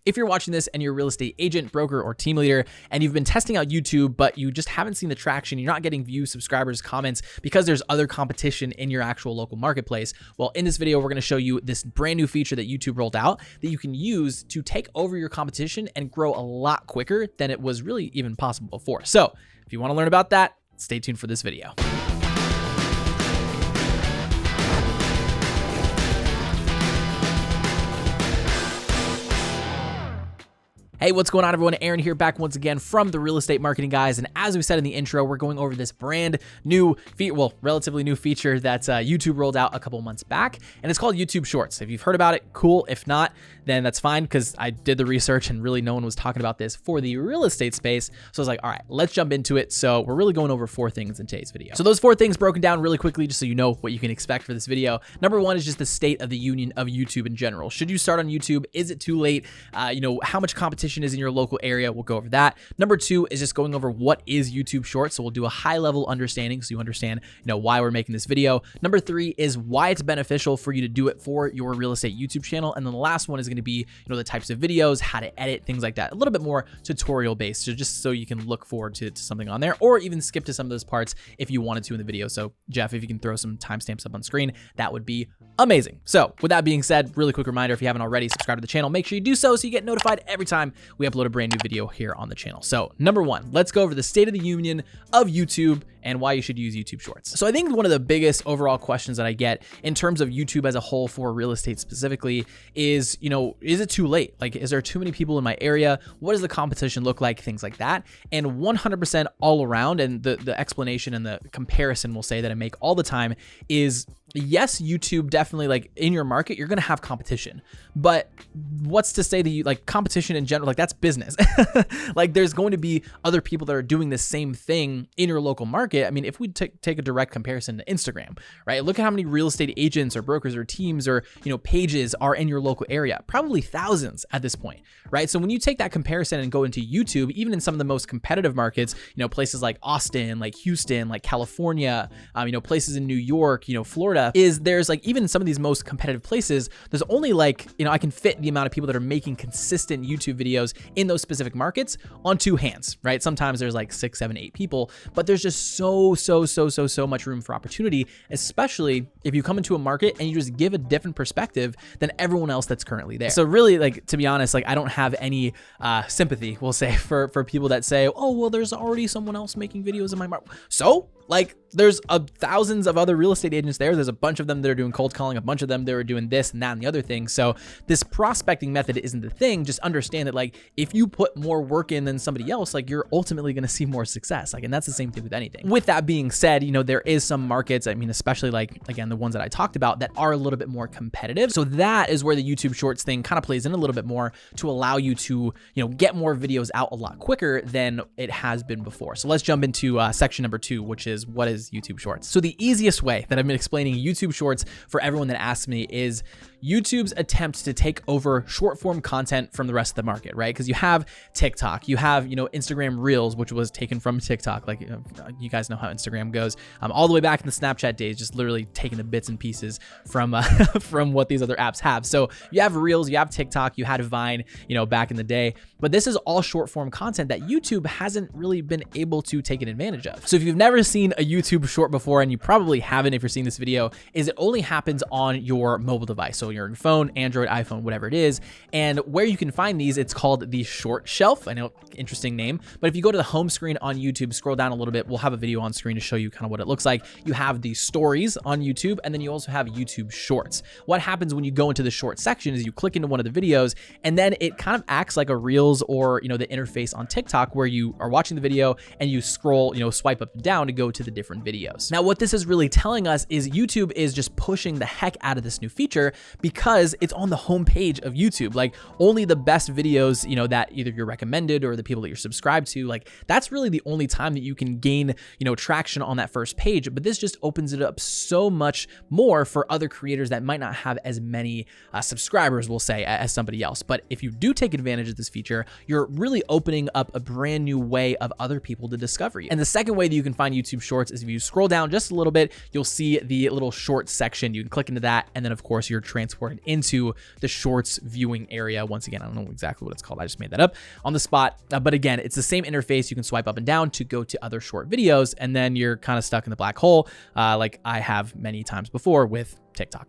if you're watching this and you're a real estate agent, broker, or team leader, and you've been testing out YouTube, but you just haven't seen the traction, you're not getting views, subscribers, comments because there's other competition in your actual local marketplace. Well, in this video, we're going to show you this brand new feature that YouTube rolled out that you can use to take over your competition and grow a lot quicker than it was really even possible before. So if you want to learn about that, stay tuned for this video. Hey, what's going on, everyone? Aaron here, back once again from the Real Estate Marketing Guys. And as we said in the intro, we're going over this brand new relatively new feature that YouTube rolled out a couple months back, and it's called YouTube Shorts. If you've heard about it, cool. If not, then that's fine, because I did the research and really no one was talking about this for the real estate space. So I was like, all right, let's jump into it. So we're really going over 4 things in today's video. So those 4 things broken down really quickly, just so you know what you can expect for this video. Number 1 is just the state of the union of YouTube in general. Should you start on YouTube? Is it too late? How much competition is in your local area? We'll go over that. Number 2 is just going over what is YouTube Shorts. So we'll do a high level understanding so you understand, why we're making this video. Number 3 is why it's beneficial for you to do it for your real estate YouTube channel. And then the last one is going to be, the types of videos, how to edit, things like that. A little bit more tutorial based, so just so you can look forward to something on there, or even skip to some of those parts if you wanted to in the video. So Jeff, if you can throw some timestamps up on screen, that would be amazing. So with that being said, really quick reminder, if you haven't already, subscribe to the channel, make sure you do so you get notified every time we upload a brand new video here on the channel. So number 1, let's go over the state of the union of YouTube and why you should use YouTube Shorts. So I think one of the biggest overall questions that I get in terms of YouTube as a whole for real estate specifically is, is it too late? Like, is there too many people in my area? What does the competition look like? Things like that. And 100% all around, and the explanation and the comparison we'll say that I make all the time is, yes, YouTube definitely, like, in your market, you're going to have competition, but what's to say that you like competition in general, like, that's business. Like, there's going to be other people that are doing the same thing in your local market. I mean, if we take a direct comparison to Instagram, right? Look at how many real estate agents or brokers or teams or, pages are in your local area, probably thousands at this point, right? So when you take that comparison and go into YouTube, even in some of the most competitive markets, places like Austin, like Houston, like California, places in New York, Florida, there's like, even in some of these most competitive places, there's only like, I can fit the amount of people that are making consistent YouTube videos in those specific markets on 2 hands, right? Sometimes there's like 6, 7, 8 people, but there's just so much room for opportunity, especially if you come into a market and you just give a different perspective than everyone else that's currently there. So really, like, to be honest, like, I don't have any sympathy, we'll say, for people that say, oh, well, there's already someone else making videos in my market. So, like, there's thousands of other real estate agents there. There's a bunch of them that are doing cold calling, a bunch of them that are doing this and that and the other thing. So this prospecting method isn't the thing. Just understand that, like, if you put more work in than somebody else, like, you're ultimately going to see more success. Like, and that's the same thing with anything. With that being said, there is some markets, I mean, especially like, again, the ones that I talked about that are a little bit more competitive. So that is where the YouTube Shorts thing kind of plays in a little bit more to allow you to, get more videos out a lot quicker than it has been before. So let's jump into section number 2, which is what is YouTube Shorts. So the easiest way that I've been explaining YouTube Shorts for everyone that asks me is YouTube's attempt to take over short form content from the rest of the market, right? Because you have TikTok, you have, Instagram Reels, which was taken from TikTok. Like, you guys know how Instagram goes, all the way back in the Snapchat days, just literally taking the bits and pieces from from what these other apps have. So you have Reels, you have TikTok, you had Vine, back in the day, but this is all short form content that YouTube hasn't really been able to take an advantage of. So if you've never seen a YouTube short before, and you probably haven't if you're seeing this video, is it only happens on your mobile device. So your phone, Android, iPhone, whatever it is. And where you can find these, it's called the short shelf. I know, interesting name, but if you go to the home screen on YouTube, scroll down a little bit, we'll have a video on screen to show you kind of what it looks like. You have the stories on YouTube, and then you also have YouTube Shorts. What happens when you go into the short section is you click into one of the videos, and then it kind of acts like a Reels or, the interface on TikTok, where you are watching the video and you scroll, swipe up and down to go to the different videos. Now, what this is really telling us is YouTube is just pushing the heck out of this new feature because it's on the homepage of YouTube. Like, only the best videos, that either you're recommended or the people that you're subscribed to, like, that's really the only time that you can gain, traction on that first page. But this just opens it up so much more for other creators that might not have as many subscribers, we'll say, as somebody else. But if you do take advantage of this feature, you're really opening up a brand new way of other people to discover you. And the second way that you can find YouTube Shorts is if you scroll down just a little bit, you'll see the little Shorts section. You can click into that, and then of course you're transported into the Shorts viewing area. Once again, I don't know exactly what it's called. I just made that up on the spot. But again, it's the same interface. You can swipe up and down to go to other short videos, and then you're kind of stuck in the black hole, like I have many times before with TikTok.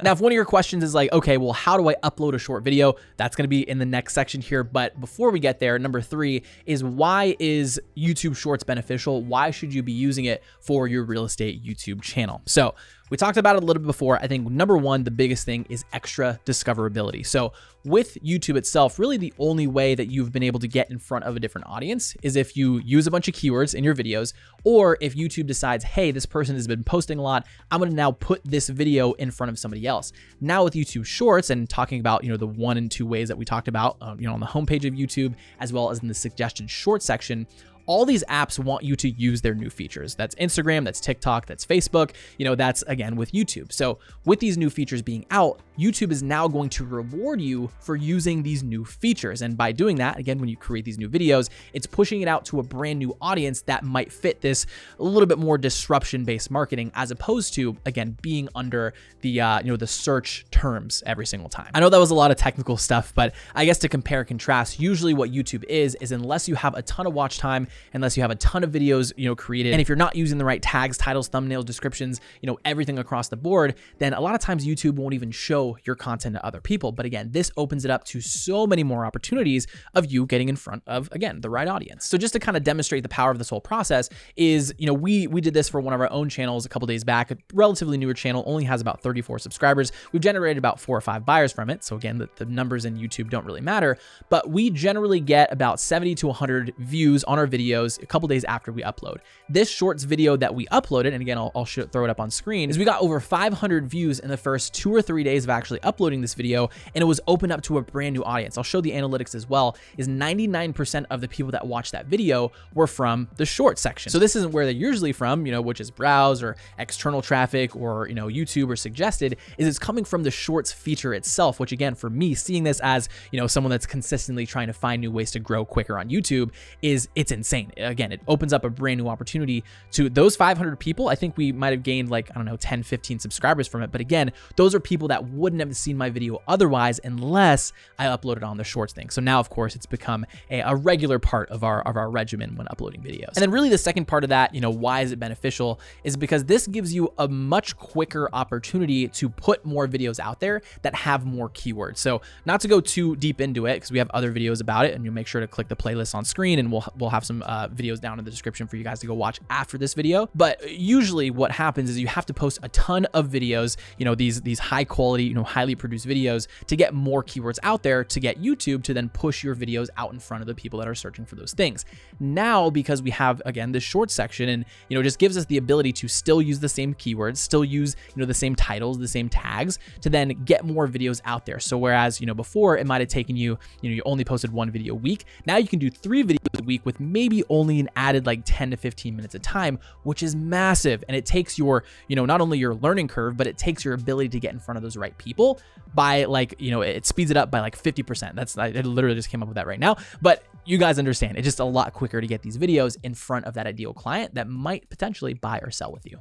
Now, if one of your questions is like, okay, well, how do I upload a short video? That's going to be in the next section here. But before we get there, number 3 is, why is YouTube Shorts beneficial? Why should you be using it for your real estate YouTube channel? So we talked about it a little bit before. I think number 1, the biggest thing is extra discoverability. So with YouTube itself, really the only way that you've been able to get in front of a different audience is if you use a bunch of keywords in your videos, or if YouTube decides, hey, this person has been posting a lot, I'm going to now put this video in front of somebody else. Now with YouTube Shorts, and talking about, the 1 and 2 ways that we talked about, on the homepage of YouTube, as well as in the suggested short section, all these apps want you to use their new features. That's Instagram, that's TikTok, that's Facebook, that's again with YouTube. So with these new features being out, YouTube is now going to reward you for using these new features. And by doing that, again, when you create these new videos, it's pushing it out to a brand new audience that might fit this a little bit more disruption-based marketing, as opposed to, again, being under the, the search terms every single time. I know that was a lot of technical stuff, but I guess to compare and contrast, usually what YouTube is unless you have a ton of watch time, unless you have a ton of videos, created, and if you're not using the right tags, titles, thumbnails, descriptions, everything across the board, then a lot of times YouTube won't even show your content to other people. But again, this opens it up to so many more opportunities of you getting in front of, again, the right audience. So just to kind of demonstrate the power of this whole process is, we did this for one of our own channels a couple days back. A relatively newer channel, only has about 34 subscribers. We've generated about 4 or 5 buyers from it. So again, the numbers in YouTube don't really matter, but we generally get about 70 to 100 views on our videos a couple days after we upload. This Shorts video that we uploaded, and again, I'll throw it up on screen, is we got over 500 views in the first 2 or 3 days of actually uploading this video, and it was opened up to a brand new audience. I'll show the analytics as well. Is 99% of the people that watched that video were from the Shorts section. So this isn't where they're usually from, which is browse or external traffic or, YouTube or suggested, is it's coming from the Shorts feature itself, which again, for me, seeing this as, someone that's consistently trying to find new ways to grow quicker on YouTube, it's insane. Again, it opens up a brand new opportunity to those 500 people. I think we might have gained 10, 15 subscribers from it. But again, those are people that wouldn't have seen my video otherwise unless I uploaded on the Shorts thing. So now, of course, it's become a regular part of our regimen when uploading videos. And then really the second part of that, why is it beneficial, is because this gives you a much quicker opportunity to put more videos out there that have more keywords. So not to go too deep into it, because we have other videos about it, and you'll make sure to click the playlist on screen, and we'll have some videos down in the description for you guys to go watch after this video. But usually what happens is you have to post a ton of videos, these high quality, highly produced videos, to get more keywords out there, to get YouTube to then push your videos out in front of the people that are searching for those things. Now, because we have, again, this Short section, and just gives us the ability to still use the same keywords, still use the same titles, the same tags, to then get more videos out there. So whereas before it might have taken you, you only posted 1 video a week, now you can do 3 videos a week with maybe only an added 10 to 15 minutes of time, which is massive. And it takes your, not only your learning curve, but it takes your ability to get in front of those right people by it speeds it up by 50%. I literally just came up with that right now, but you guys understand, it's just a lot quicker to get these videos in front of that ideal client that might potentially buy or sell with you.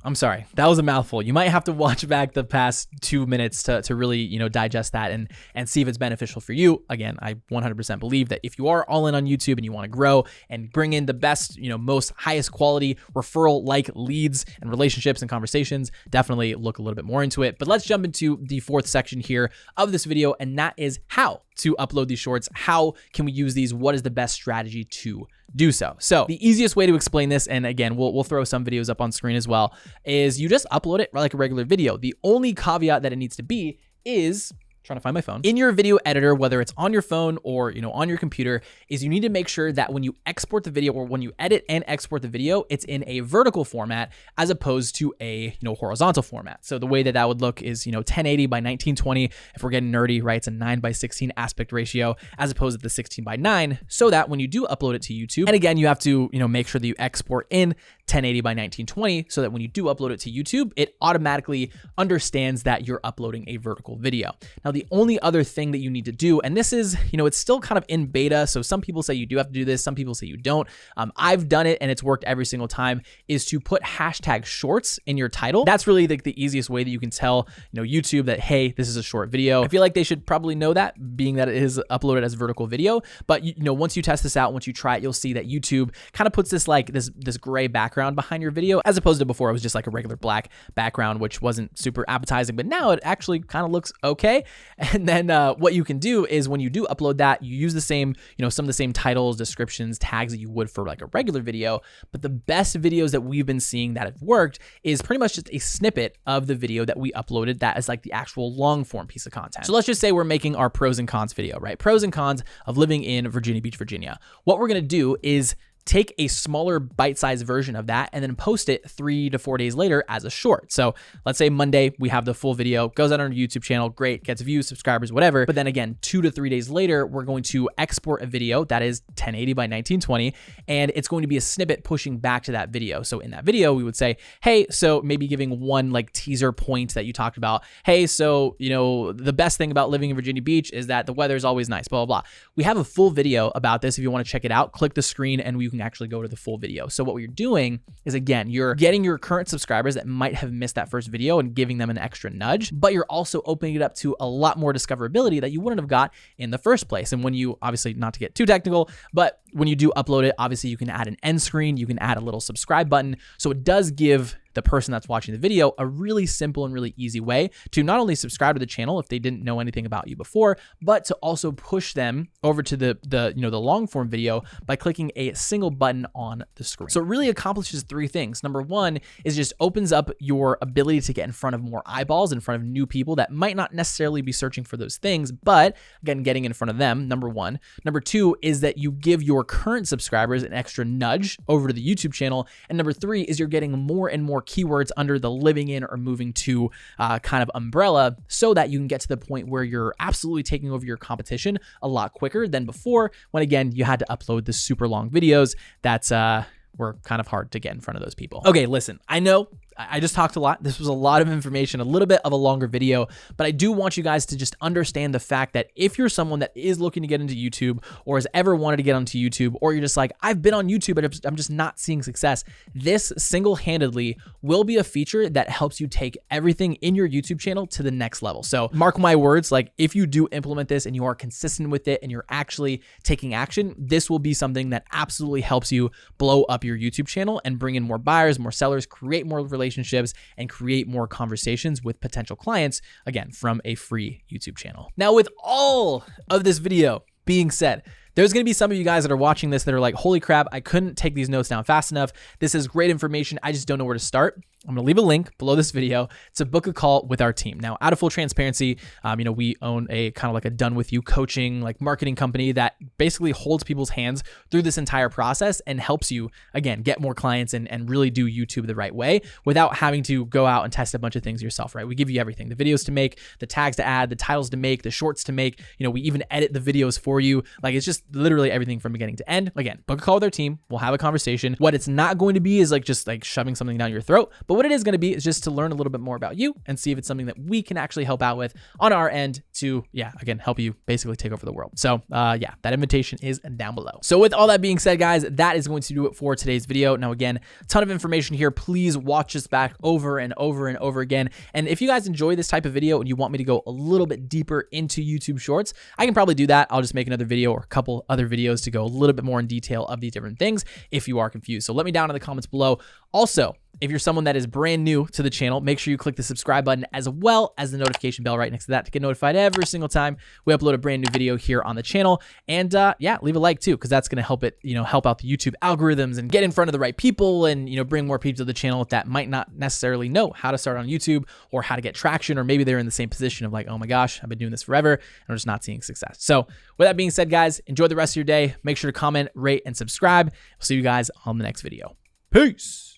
I'm sorry, that was a mouthful. You might have to watch back the past 2 minutes to really, digest that and see if it's beneficial for you. Again, I 100% believe that if you are all in on YouTube and you want to grow and bring in the best, most highest quality referral-like leads and relationships and conversations, definitely look a little bit more into it. But let's jump into the 4th section here of this video, and that is how to upload these Shorts. How can we use these? What is the best strategy to do so? So the easiest way to explain this, and again, we'll throw some videos up on screen as well, is you just upload it like a regular video. The only caveat that it needs to be is, trying to find my phone, in your video editor, whether it's on your phone or on your computer, is you need to make sure that when you export the video, or when you edit and export the video, it's in a vertical format as opposed to a horizontal format. So the way that would look is 1080 by 1920. If we're getting nerdy, right, it's a 9:16 aspect ratio as opposed to the 16:9, so that when you do upload it to YouTube, and again, you have to make sure that you export in 1080 by 1920 so that when you do upload it to YouTube, it automatically understands that you're uploading a vertical video. Now, the only other thing that you need to do, and this is, it's still kind of in beta, so some people say you do have to do this, some people say you don't. I've done it and it's worked every single time, is to put hashtag shorts in your title. That's really the easiest way that you can tell, YouTube that, hey, this is a short video. I feel like they should probably know that, being that it is uploaded as vertical video. But once you test this out, once you try it, you'll see that YouTube kind of puts this this gray background behind your video, as opposed to before it was just like a regular black background, which wasn't super appetizing. But now it actually kind of looks okay. And then what you can do is when you do upload that, you use the same, some of the same titles, descriptions, tags that you would for like a regular video. But the best videos that we've been seeing that have worked is pretty much just a snippet of the video that we uploaded that is like the actual long form piece of content. So let's just say we're making our pros and cons video, right? Pros and cons of living in Virginia Beach, Virginia. What we're going to do is take a smaller bite-sized version of that and then post it 3 to 4 days later as a short. So let's say Monday, we have the full video, goes out on our YouTube channel, great, gets views, subscribers, whatever. But then again, 2 to 3 days later, we're going to export a video that is 1080 by 1920, and it's going to be a snippet pushing back to that video. So in that video, we would say, hey, so maybe giving one like teaser point that you talked about. Hey, so, the best thing about living in Virginia Beach is that the weather is always nice, blah, blah, blah. We have a full video about this. If you want to check it out, click the screen and you can actually go to the full video. So what you're doing is, again, you're getting your current subscribers that might have missed that first video and giving them an extra nudge, but you're also opening it up to a lot more discoverability that you wouldn't have got in the first place. And when you, obviously, not to get too technical, but when you do upload it, obviously you can add an end screen, you can add a little subscribe button. So it does give the person that's watching the video a really simple and really easy way to not only subscribe to the channel if they didn't know anything about you before, but to also push them over to the long form video by clicking a single button on the screen. So it really accomplishes 3 things. Number 1 is just opens up your ability to get in front of more eyeballs, in front of new people that might not necessarily be searching for those things, but again, getting in front of them, number 1. Number 2 is that you give your current subscribers an extra nudge over to the YouTube channel. And number 3 is you're getting more and more keywords under the living in or moving to kind of umbrella, so that you can get to the point where you're absolutely taking over your competition a lot quicker than before, when again, you had to upload the super long videos that's were kind of hard to get in front of those people. Okay, listen, I know I just talked a lot. This was a lot of information, a little bit of a longer video, but I do want you guys to just understand the fact that if you're someone that is looking to get into YouTube or has ever wanted to get onto YouTube, or you're just like, I've been on YouTube, but I'm just not seeing success, this single-handedly will be a feature that helps you take everything in your YouTube channel to the next level. So mark my words, like if you do implement this and you are consistent with it and you're actually taking action, this will be something that absolutely helps you blow up your YouTube channel and bring in more buyers, more sellers, create more relationships, and create more conversations with potential clients, again, from a free YouTube channel. Now, with all of this video being said, there's going to be some of you guys that are watching this that are like, holy crap, I couldn't take these notes down fast enough. This is great information. I just don't know where to start. I'm going to leave a link below this video to book a call with our team. Now, out of full transparency, we own a kind of like a done with you coaching, like marketing company that basically holds people's hands through this entire process and helps you, again, get more clients and really do YouTube the right way without having to go out and test a bunch of things yourself, right? We give you everything, the videos to make, the tags to add, the titles to make, the shorts to make, we even edit the videos for you. Like, it's just literally everything from beginning to end. Again, book a call with our team. We'll have a conversation. What it's not going to be is just shoving something down your throat, but what it is going to be is just to learn a little bit more about you and see if it's something that we can actually help out with on our end to, again, help you basically take over the world. So that invitation is down below. So with all that being said, guys, that is going to do it for today's video. Now, again, a ton of information here. Please watch this back over and over and over again. And if you guys enjoy this type of video and you want me to go a little bit deeper into YouTube Shorts, I can probably do that. I'll just make another video or a couple other videos to go a little bit more in detail of these different things if you are confused. So let me down in the comments below. Also, if you're someone that is brand new to the channel, make sure you click the subscribe button as well as the notification bell right next to that to get notified every single time we upload a brand new video here on the channel. And leave a like too, because that's going to help it, help out the YouTube algorithms and get in front of the right people and, bring more people to the channel that might not necessarily know how to start on YouTube or how to get traction, or maybe they're in the same position of like, oh my gosh, I've been doing this forever and I'm just not seeing success. So with that being said, guys, enjoy the rest of your day. Make sure to comment, rate, and subscribe. We'll see you guys on the next video. Peace.